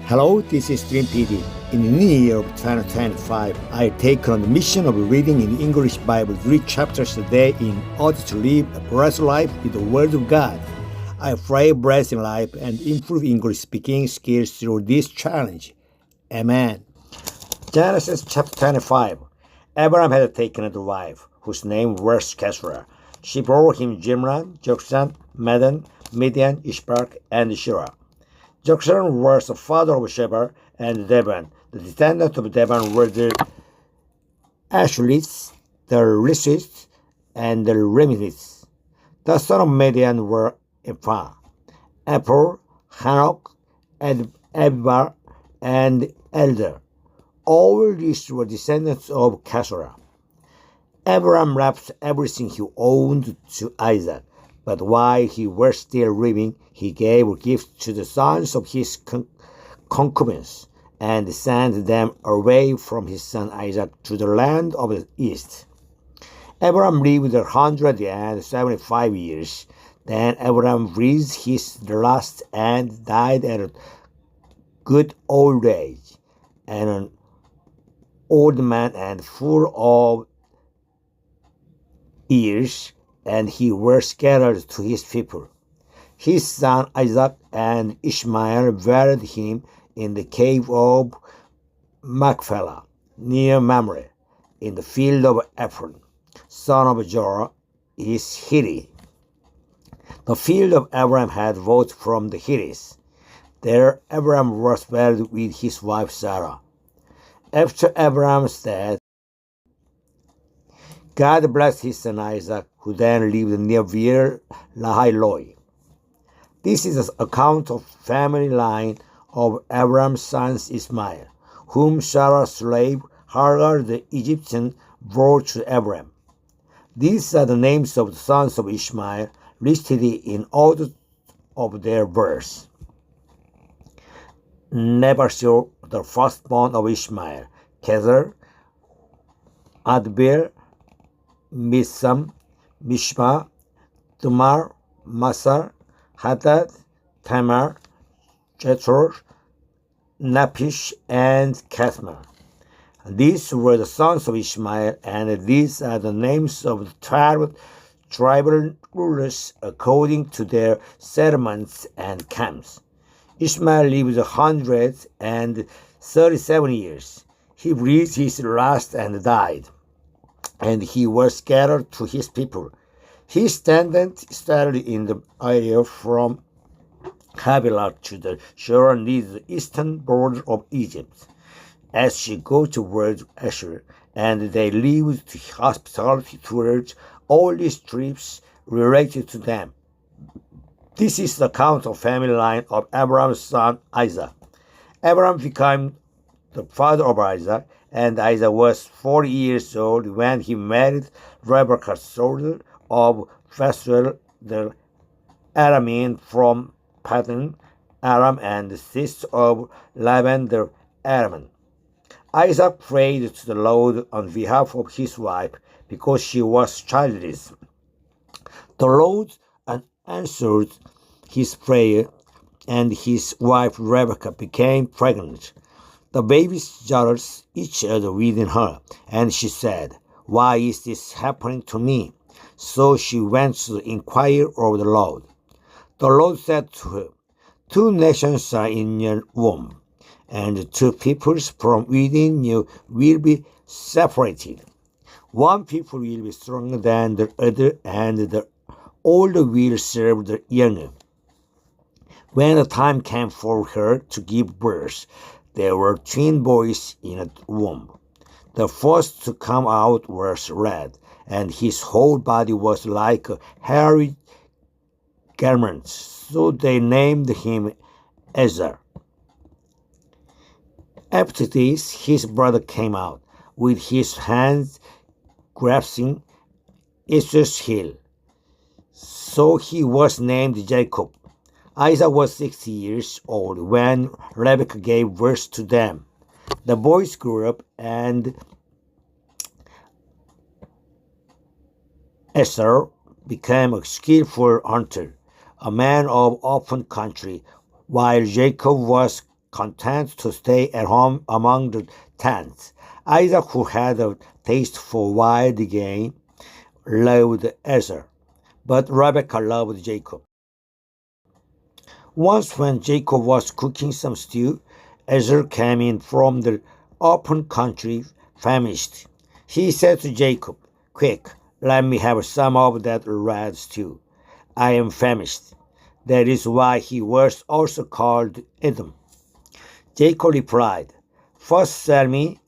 Hello, this is Dream PD. In the new year of 2025, I take on the mission of reading in the English Bible 3 chapters a day in order to live a blessed life with the Word of God. I pray blessing life and improve English speaking skills through this challenge. Amen. Genesis chapter 25. Abraham had taken a wife, whose name was Keturah. She bore him Jimran, Jokshan, Medan, Midian, Ishbak, and Shirah. Jokshan was the father of Sheba and Deban. The descendants of Deban were the Ashlites, the Rishites, and the Remites. The sons of Midian were Ephah, Epor, Hanok, Abibar, and Elder. All these were descendants of Keturah. Abraham left everything he owned to Isaac, but while he was still living, he gave gifts to the sons of his concubines and sent them away from his son Isaac to the land of the east. Abraham lived 175 years. Then Abraham reached his last and died at a good old age, and an old man and full of years, and he was scattered to his people. His son Isaac and Ishmael buried him in the cave of Machpelah, near Mamre, in the field of Ephron, son of Jorah, his Hittite. The field of Abraham had votes from the Hittites. There Abraham was buried with his wife Sarah. After Abraham's death, God blessed his son Isaac, who then lived near Beer Lahai Loi. This is an account of family line of Abraham's son Ishmael, whom Sarah's slave Hagar the Egyptian brought to Abraham. These are the names of the sons of Ishmael, listed in order of their birth. Nebashir, the firstborn of Ishmael, Kezer, Adbir, Misham, Mishma, Tumar, Masar, Hadad, Tamar, Jethro, Napish, and Kathmar. These were the sons of Ishmael, and these are the names of the 12 tribal rulers according to their settlements and camps. Ishmael lived 137 years. He breathed his last and died, and he was scattered to his people. His descendants settled in the area from Havilah to the shore near the eastern border of Egypt, as she goes toward Asher, and they lived hospitality towards all these tribes related to them. This is the account of family line of Abraham's son Isaac. Abraham became the father of Isaac, and Isaac was 40 years old when he married Rebekah's daughter of Phasuel the Aramean from Paddan Aram, and the sister of Laban the Aramean. Isaac prayed to the Lord on behalf of his wife because she was childless. The Lord answered his prayer, and his wife Rebekah became pregnant. The babies jostled each other within her, and she said, "Why is this happening to me?" So she went to inquire of the Lord. The Lord said to her, "Two nations are in your womb, and two peoples from within you will be separated. One people will be stronger than the other, and the older will serve the younger." When the time came for her to give birth, there were twin boys in her womb. The first to come out was red, and his whole body was like a hairy garment, so they named him Ezer. After this, his brother came out, with his hands grasping Esau's heel. So he was named Jacob. Isaac was 60 years old when Rebekah gave birth to them. The boys grew up, and Esau became a skillful hunter, a man of open country, while Jacob was content to stay at home among the tents. Isaac, who had a taste for wild game, loved Esau, but Rebekah loved Jacob. Once when Jacob was cooking some stew, Esau came in from the open country, famished. He said to Jacob, "Quick, let me have some of that red stew. I am famished." That is why he was also called Edom. Jacob replied, "First sell me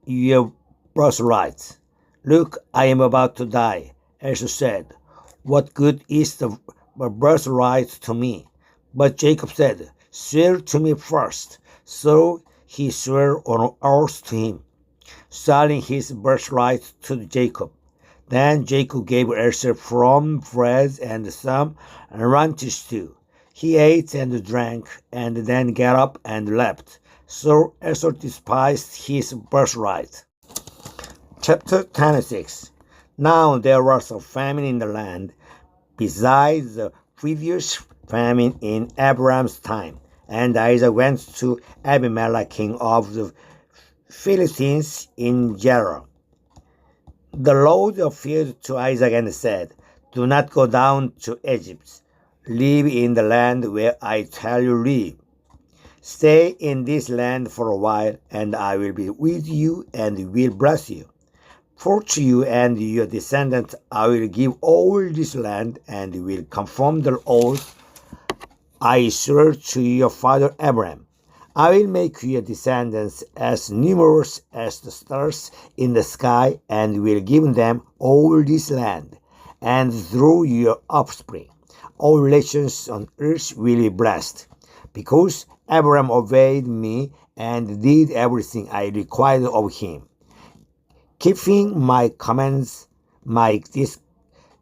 your birthright." "Look, I am about to die." Esau said, "What good is the birthright to me?" But Jacob said, "Swear to me first." So he swore on oath to him, selling his birthright to Jacob. Then Jacob gave Esau from bread and some runty stew. He ate and drank, and then got up and left. So Esau despised his birthright. Chapter 26. Now there was a famine in the land, besides the previous famine in Abraham's time. And Isaac went to Abimelech, king of the Philistines, in Gerar. The Lord appeared to Isaac and said, "Do not go down to Egypt. Live in the land where I tell you live. Stay in this land for a while, and I will be with you and will bless you. For to you and your descendants I will give all this land, and will confirm the oath I swore to your father Abraham. I will make your descendants as numerous as the stars in the sky, and will give them all this land. And through your offspring, all nations on earth will be blessed, because Abraham obeyed me and did everything I required of him, keeping my commands, my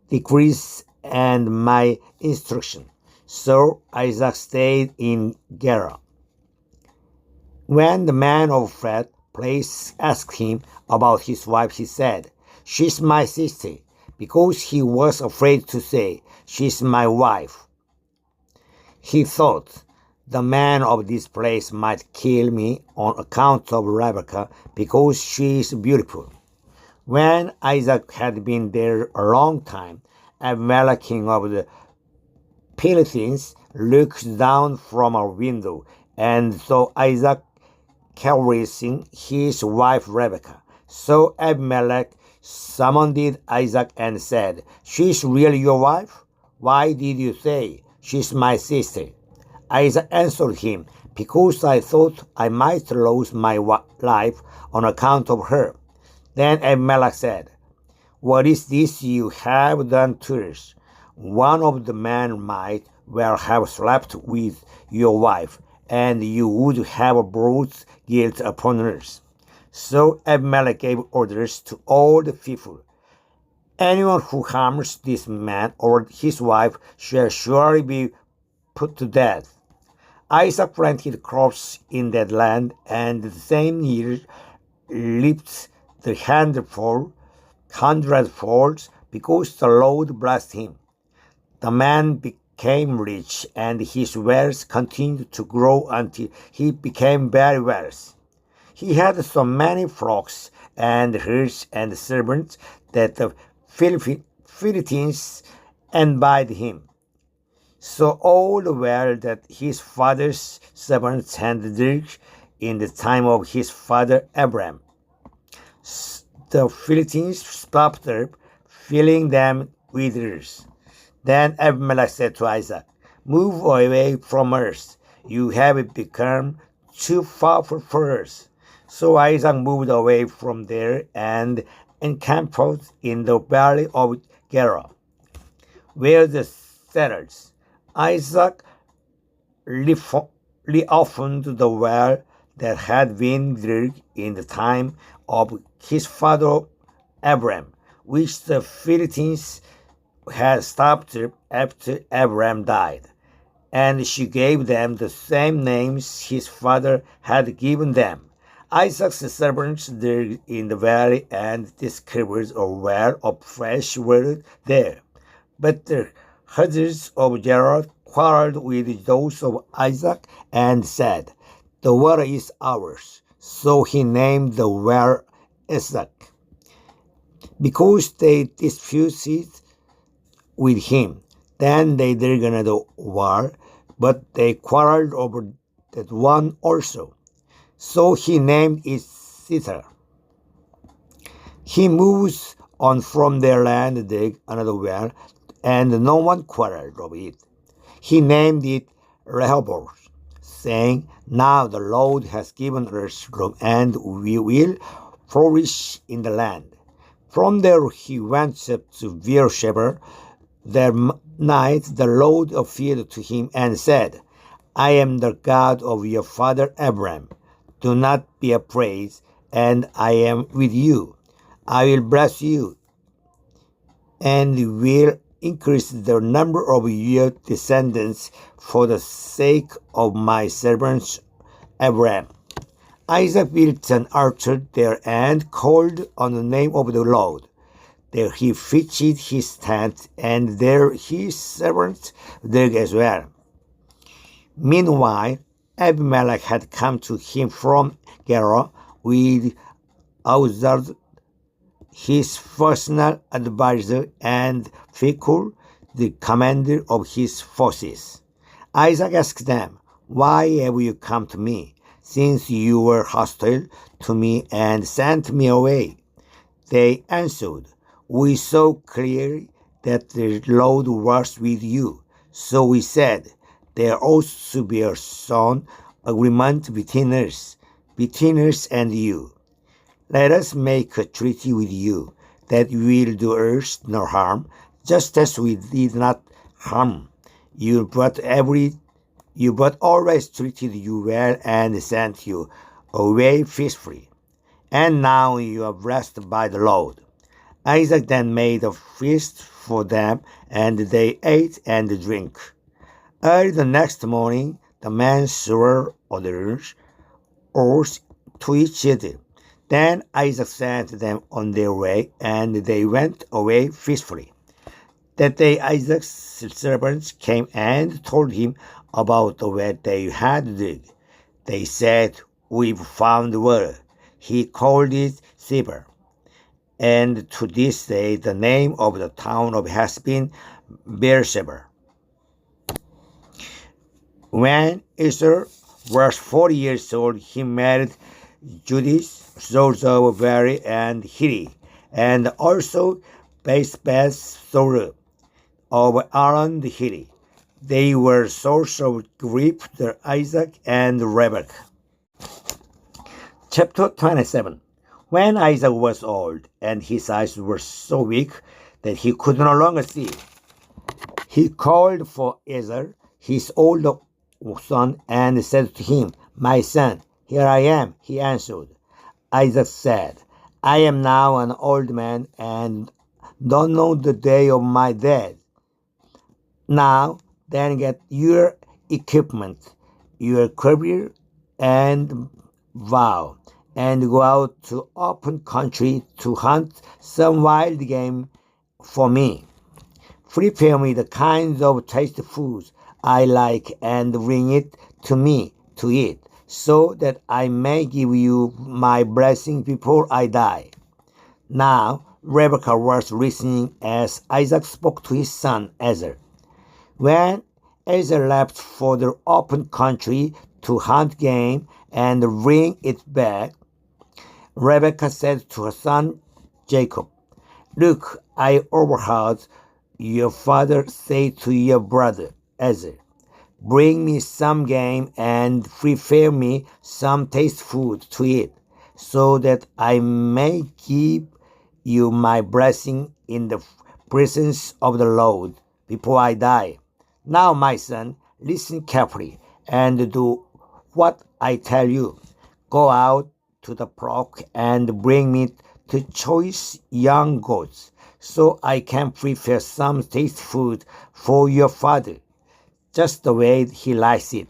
decrees, and my instruction." So Isaac stayed in Gerar. When the man of that place asked him about his wife, he said, "She's my sister," because he was afraid to say, "She's my wife." He thought, "The man of this place might kill me on account of Rebekah, because she is beautiful." When Isaac had been there a long time, Abimelech, king of the Philistines, looked down from a window and saw Isaac caressing his wife Rebekah. So Abimelech summoned Isaac and said, "She's really your wife? Why did you say, 'She's my sister'?" Isaac answered him, "Because I thought I might lose my life on account of her." Then Abimelech said, "What is this you have done to us? One of the men might well have slept with your wife, and you would have brought guilt upon us." So Abimelech gave orders to all the people, "Anyone who harms this man or his wife shall surely be put to death." Isaac planted crops in that land, and the same year reaped the hundredfold, because the Lord blessed him. The man became rich, and his wealth continued to grow until he became very wealthy. He had so many flocks and herds and servants that the Philistines envied him. So all the wealth that his father's servants had dug in the time of his father Abraham, the Philistines stopped up, filling them with earth. Then Abimelech said to Isaac, "Move away from us. You have become too powerful for us." So Isaac moved away from there and encamped in the valley of Gerar, where the settlers. Isaac reopened the well that had been dug in the time of his father Abraham, which the Philistines had stopped after Abraham died. And she gave them the same names his father had given them. Isaac's servants dug in the valley and discovered a well of fresh water there. But the herders of Gerar quarreled with those of Isaac and said, The water is ours. So he named the well Isaac, because they disputed with him. Then they dug another well, but they quarreled over that one also. So he named it Sitha. He moves on from their land, dug another well, and no one quarreled over it. He named it Rehoboth, saying, Now the Lord has given us room, and we will flourish in the land. From there he went up to Beersheba. That night the Lord appeared to him and said, I am the God of your father Abraham. Do not be afraid, and I am with you. I will bless you, and will increase the number of your descendants for the sake of my servant Abraham. Isaac built an altar there and called on the name of the Lord. There he pitched his tent, and there his servants dug as well. Meanwhile, Abimelech had come to him from Gerar with Uzziah, his personal advisor, and Phicol, the commander of his forces. Isaac asked them, Why have you come to me, since you were hostile to me and sent me away? They answered, We saw clearly that the Lord was with you. So we said, There ought to be a sound agreement between us and you. Let us make a treaty with you, that will do us no harm, just as we did not harm you, but always treated you well and sent you away peacefully. And now you are blessed by the Lord. Isaac then made a feast for them, and they ate and drank. Early the next morning, the men swore oaths to each other. Then Isaac sent them on their way, and they went away peacefully. That day Isaac's servants came and told him about the well they had dug. They said, We've found water. He called it Sibber. And to this day the name of the town has been Beersheba. When Esau was 40 years old, he married Judith, daughter of Beri and Hiri, and also Basebeth, daughter of Aaron the Hiri. They were source of grief to Isaac and Rebekah. Chapter 27. When Isaac was old, and his eyes were so weak that he could no longer see, he called for Esau, his older son, and said to him, My son, here I am, he answered. Isaac said, I am now an old man and don't know the day of my death. Now then get your equipment, your quiver and bow, and go out to open country to hunt some wild game for me. Prepare me the kinds of tasty foods I like and bring it to me to eat, so that I may give you my blessing before I die. Now Rebekah was listening as Isaac spoke to his son Esau. When Esau left for the open country to hunt game and bring it back, Rebekah said to her son Jacob, Look, I overheard your father say to your brother Esau, Bring me some game and prepare me some tasty food to eat, so that I may give you my blessing in the presence of the Lord before I die. Now, my son, listen carefully and do what I tell you. Go out to the flock and bring me 2 choice young goats, so I can prepare some tasty food for your father, just the way he likes it.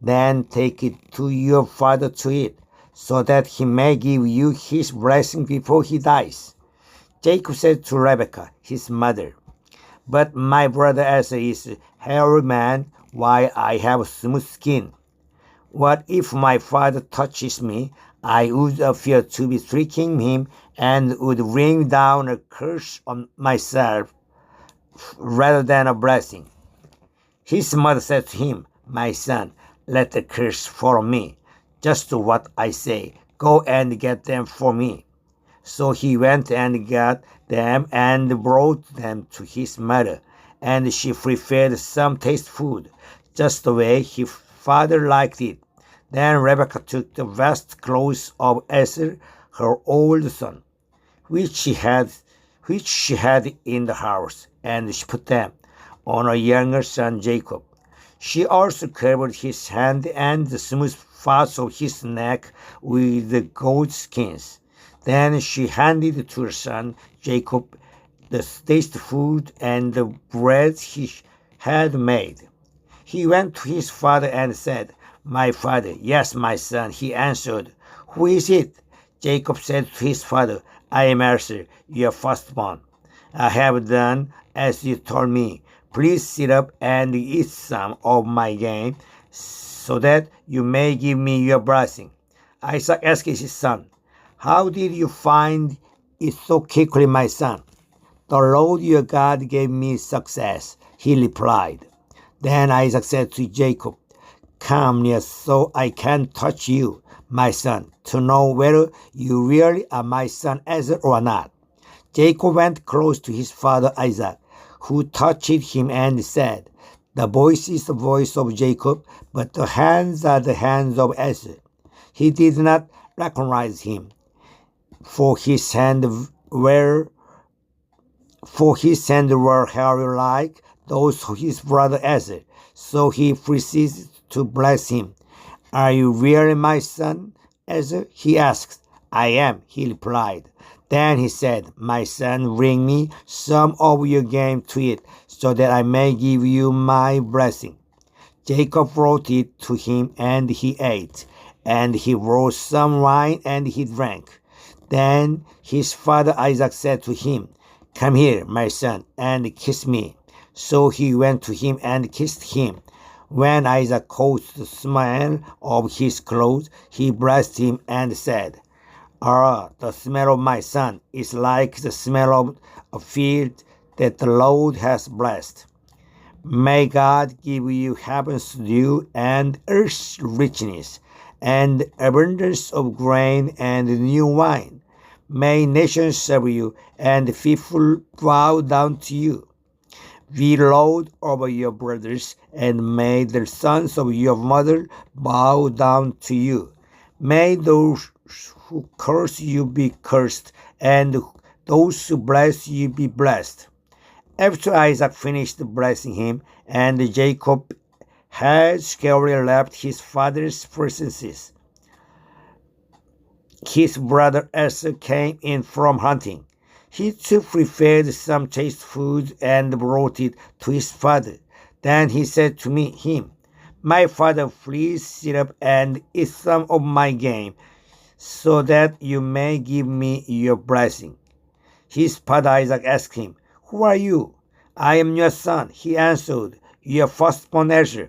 Then take it to your father to eat, so that he may give you his blessing before he dies. Jacob said to Rebekah, his mother, But my brother Esau is a hairy man, while I have smooth skin. What if my father touches me? I would appear to be tricking him and would bring down a curse on myself rather than a blessing. His mother said to him, My son, let the curse follow me. Just do what I say. Go and get them for me. So he went and got them and brought them to his mother, and she prepared some tasteful food, just the way his father liked it. Then Rebekah took the best clothes of Esau, her old son, which she had in the house, and she put them on her younger son Jacob. She also covered his hand and the smooth parts of his neck with the goat skins. Then she handed to her son Jacob the tasty food and the bread he had made. He went to his father and said, My father. Yes, my son, he answered. Who is it? Jacob said to his father, I am Esau, your firstborn. I have done as you told me. Please sit up and eat some of my game, so that you may give me your blessing. Isaac asked his son, How did you find it so quickly, my son? The Lord your God gave me success, he replied. Then Isaac said to Jacob, Come near so I can touch you, my son, to know whether you really are my son Esau or not. Jacob went close to his father Isaac, who touched him and said, The voice is the voice of Jacob, but the hands are the hands of Esau. He did not recognize him, for his hands were hairy like those of his brother Esau. So he proceeded to bless him. Are you really my son, Esau? He asked. I am, he replied. Then he said, My son, bring me some of your game to eat, so that I may give you my blessing. Jacob brought it to him, and he ate. And he brought some wine, and he drank. Then his father Isaac said to him, Come here, my son, and kiss me. So he went to him and kissed him. When Isaac caught the smell of his clothes, he blessed him and said, the smell of my son is like the smell of a field that the Lord has blessed. May God give you heaven's dew and earth's richness, and abundance of grain and new wine. May nations serve you, and people bow down to you. Be Lord over your brothers, and may the sons of your mother bow down to you. May those who curse you be cursed, and those who bless you be blessed. After Isaac finished blessing him, and Jacob had scarcely left his father's presence, his brother Esau came in from hunting. He too prepared some taste food and brought it to his father. Then he said to him, My father, please sit up and eat some of my game, so that you may give me your blessing. His father Isaac asked him, Who are you? I am your son, he answered, your firstborn Esau.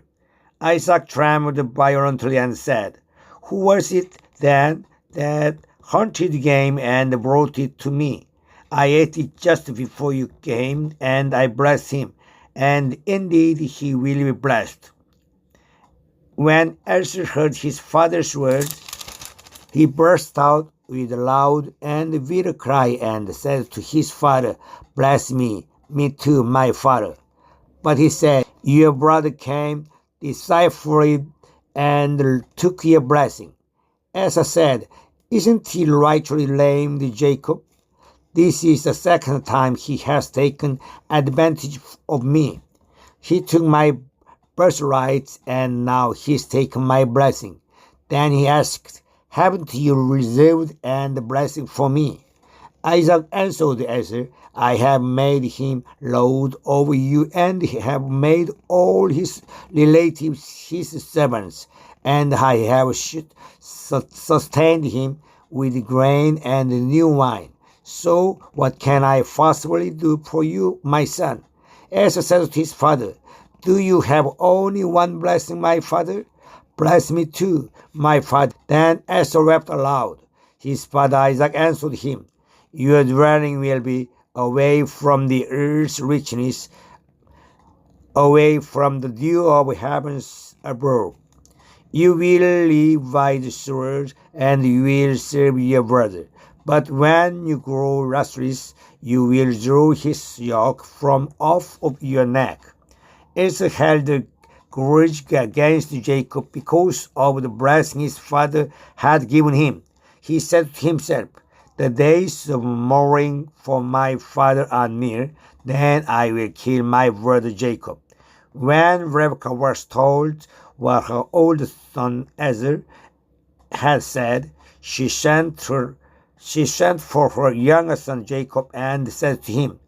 Isaac trembled violently and said, Who was it then that hunted game and brought it to me? I ate it just before you came, and I blessed him, and indeed he will be blessed. When Esau heard his father's words, he burst out with a loud and bitter cry and said to his father, Bless me too, my father. But he said, Your brother came deceitfully and took your blessing. Esau said, Isn't he rightly named Jacob? This is the second time he has taken advantage of me. He took my birthright, and now he's taken my blessing. Then he asked, Haven't you reserved a blessing for me? Isaac answered Esau, I have made him lord over you, and have made all his relatives his servants, and I have sustained him with grain and new wine. So what can I possibly do for you, my son? Esau said to his father, Do you have only one blessing, my father? Bless me too, my father. Then Esau wept aloud. His father Isaac answered him, Your dwelling will be away from the earth's richness, away from the dew of heavens above. You will live by the sword, and you will serve your brother. But when you grow restless, you will draw his yoke from off of your neck. Esau held a grudge against Jacob because of the blessing his father had given him. He said to himself, The days of mourning for my father are near, then I will kill my brother Jacob. When Rebekah was told what her oldest son Esau had said, she sent for her younger son Jacob and said to him,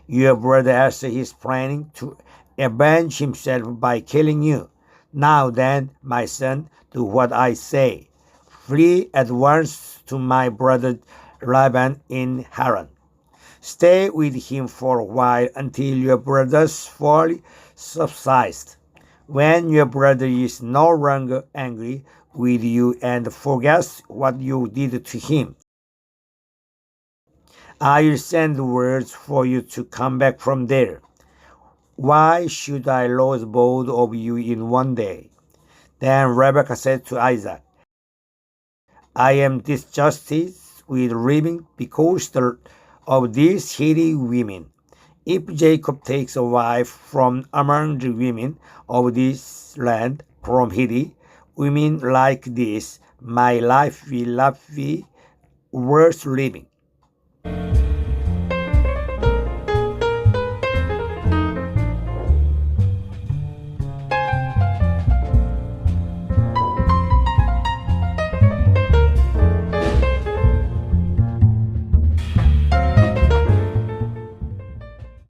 Your brother Esau is planning to avenge himself by killing you. Now then, my son, do what I say. Flee at once to my brother Laban in Haran. Stay with him for a while until your brother's folly subsides. When your brother is no longer angry with you and forgets what you did to him, I will send words for you to come back from there. Why should I lose both of you in one day? Then Rebekah said to Isaac, I am disgusted with living because of these hideous women. If Jacob takes a wife from among the women of this land, from hideous women like this, my life will not be worth living.